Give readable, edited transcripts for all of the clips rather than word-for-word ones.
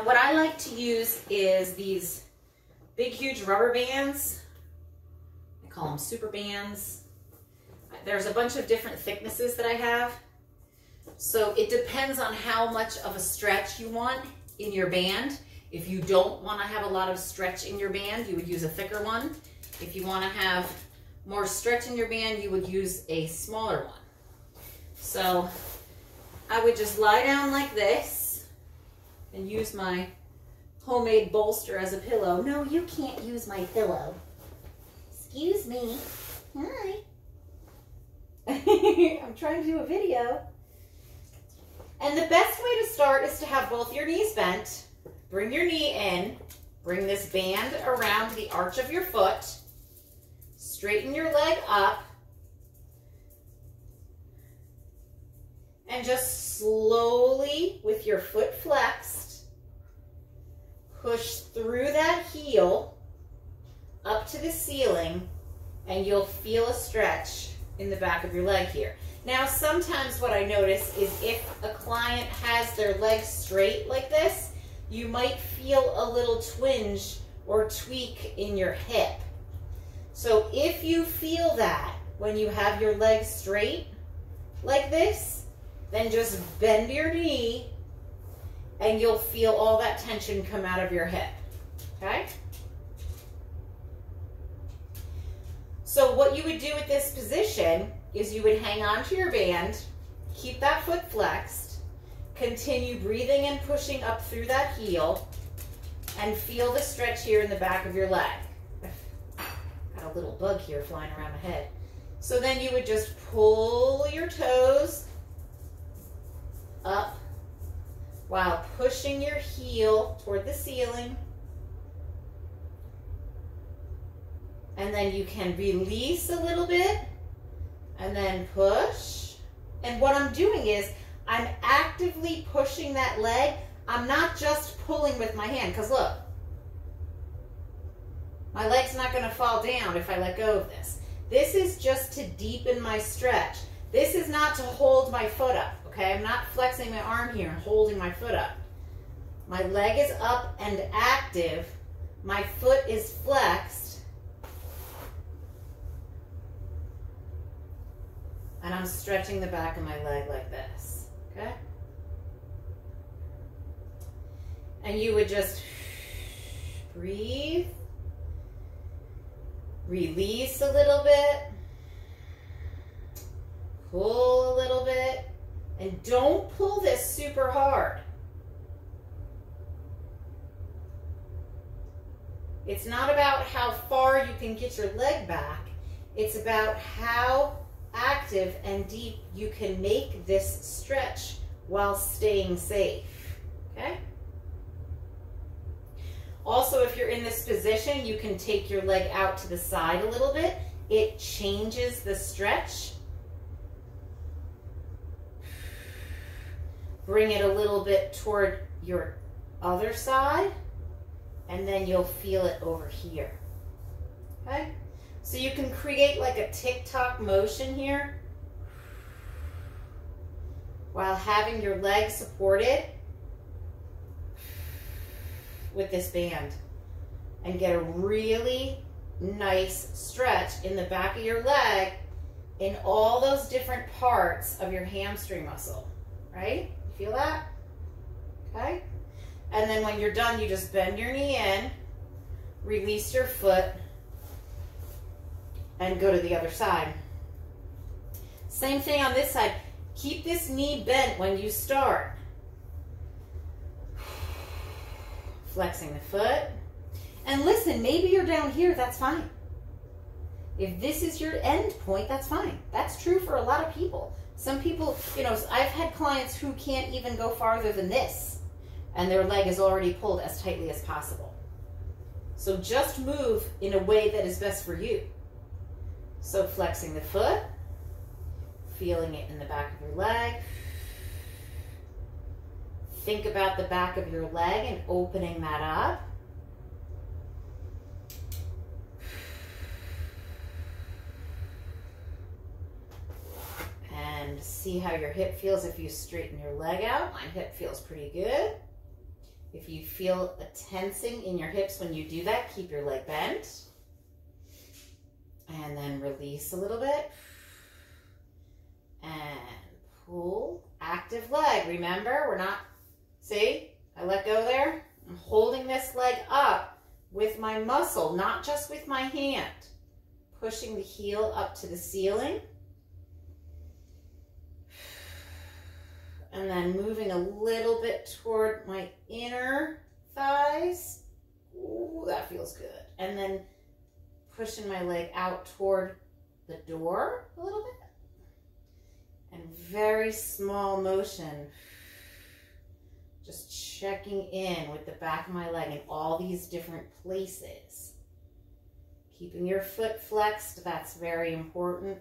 And what I like to use is these big, huge rubber bands. I call them super bands. There's a bunch of different thicknesses that I have. So it depends on how much of a stretch you want in your band. If you don't want to have a lot of stretch in your band, you would use a thicker one. If you want to have more stretch in your band, you would use a smaller one. So I would just lie down like this and use my homemade bolster as a pillow. No, you can't use my pillow. Excuse me. Hi. I'm trying to do a video. And the best way to start is to have both your knees bent. Bring your knee in. Bring this band around the arch of your foot. Straighten your leg up. And just slowly, with your foot flexed, push through that heel up to the ceiling, and you'll feel a stretch in the back of your leg here. Now, sometimes what I notice is if a client has their legs straight like this, you might feel a little twinge or tweak in your hip. So if you feel that when you have your legs straight like this, then just bend your knee and you'll feel all that tension come out of your hip, okay? So what you would do with this position is you would hang on to your band, keep that foot flexed, continue breathing and pushing up through that heel, and feel the stretch here in the back of your leg. Got a little bug here flying around my head. So then you would just pull your toes up while pushing your heel toward the ceiling. And then you can release a little bit and then push. And what I'm doing is I'm actively pushing that leg. I'm not just pulling with my hand, because look, my leg's not going to fall down if I let go of this. This is just to deepen my stretch. This is not to hold my foot up, okay? I'm not flexing my arm here and holding my foot up. My leg is up and active. My foot is flexed. And I'm stretching the back of my leg like this, okay? And you would just breathe, release a little bit, pull a little bit, and don't pull this super hard. It's not about how far you can get your leg back. It's about how active and deep you can make this stretch while staying safe, okay? Also, if you're in this position, you can take your leg out to the side a little bit. It changes the stretch. Bring it a little bit toward your other side, and then you'll feel it over here, okay? So you can create like a tick-tock motion here while having your leg supported with this band, and get a really nice stretch in the back of your leg in all those different parts of your hamstring muscle, right? You feel that? Okay? And then when you're done, you just bend your knee in, release your foot, and go to the other side. Same thing on this side. Keep this knee bent when you start. Flexing the foot. And listen, maybe you're down here, that's fine. If this is your end point, that's fine. That's true for a lot of people. Some people, you know, I've had clients who can't even go farther than this, and their leg is already pulled as tightly as possible. So just move in a way that is best for you. So flexing the foot, feeling it in the back of your leg. Think about the back of your leg and opening that up. And see how your hip feels if you straighten your leg out. My hip feels pretty good. If you feel a tensing in your hips when you do that, keep your leg bent. And then release a little bit. And pull. Active leg. Remember, we're not, see, I let go there. I'm holding this leg up with my muscle, not just with my hand. Pushing the heel up to the ceiling. And then moving a little bit toward my inner thighs. Ooh, that feels good. And then pushing my leg out toward the door a little bit. And very small motion. Just checking in with the back of my leg in all these different places. Keeping your foot flexed, that's very important.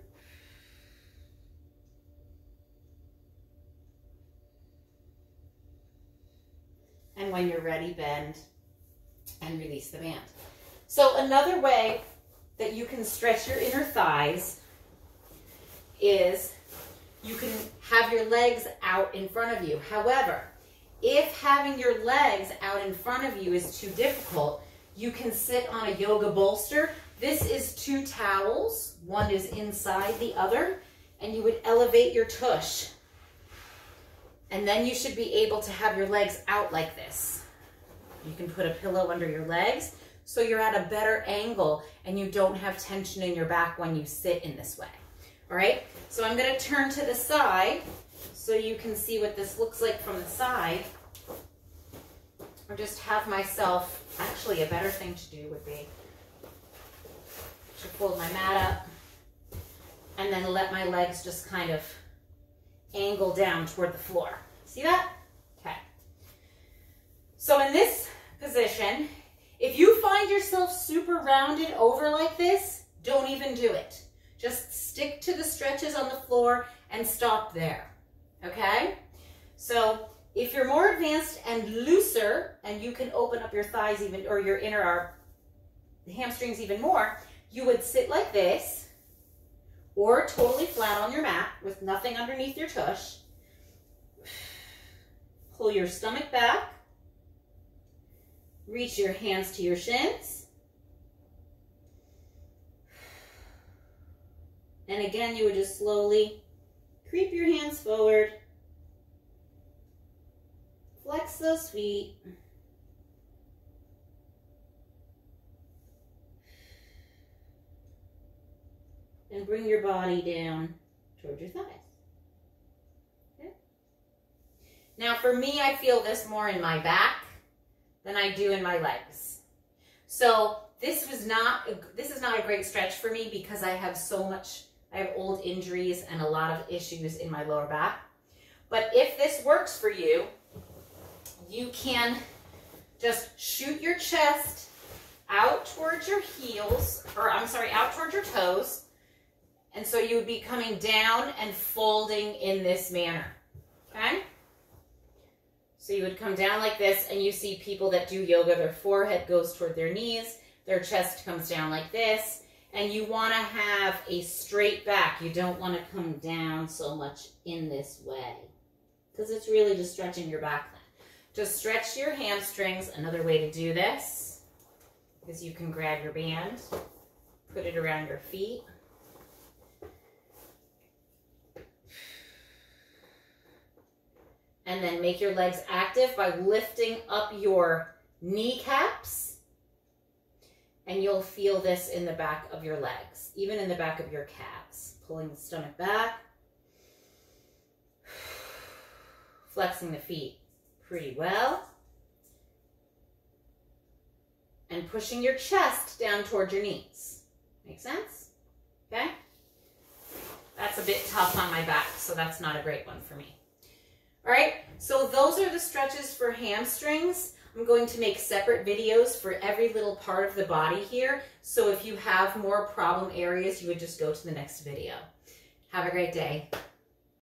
And when you're ready, bend and release the band. So another way that you can stretch your inner thighs is you can have your legs out in front of you. However, if having your legs out in front of you is too difficult, you can sit on a yoga bolster. This is 2 towels. One is inside the other, and you would elevate your tush. And then you should be able to have your legs out like this. You can put a pillow under your legs so you're at a better angle and you don't have tension in your back when you sit in this way. All right, so I'm going to turn to the side so you can see what this looks like from the side. Or just have myself, actually a better thing to do would be to fold my mat up and then let my legs just kind of angle down toward the floor. See that? Okay. So in this position, if you find yourself super rounded over like this, don't even do it. Just stick to the stretches on the floor and stop there. Okay? So if you're more advanced and looser, and you can open up your thighs even, or your inner hamstrings even more, you would sit like this, or totally flat on your mat with nothing underneath your tush. Pull your stomach back. Reach your hands to your shins. And again, you would just slowly creep your hands forward. Flex those feet. And bring your body down towards your thighs. Okay. Now for me, I feel this more in my back than I do in my legs. So this is not a great stretch for me because I have old injuries and a lot of issues in my lower back. But if this works for you, you can just shoot your chest out towards your heels, out towards your toes. And so you would be coming down and folding in this manner, okay? So you would come down like this, and you see people that do yoga, their forehead goes toward their knees, their chest comes down like this, and you want to have a straight back. You don't want to come down so much in this way, because it's really just stretching your back then. Just stretch your hamstrings. Another way to do this is you can grab your band, put it around your feet, and then make your legs active by lifting up your kneecaps. And you'll feel this in the back of your legs, even in the back of your calves. Pulling the stomach back. Flexing the feet pretty well. And pushing your chest down towards your knees. Make sense? Okay? That's a bit tough on my back, so that's not a great one for me. All right, so those are the stretches for hamstrings. I'm going to make separate videos for every little part of the body here. So if you have more problem areas, you would just go to the next video. Have a great day.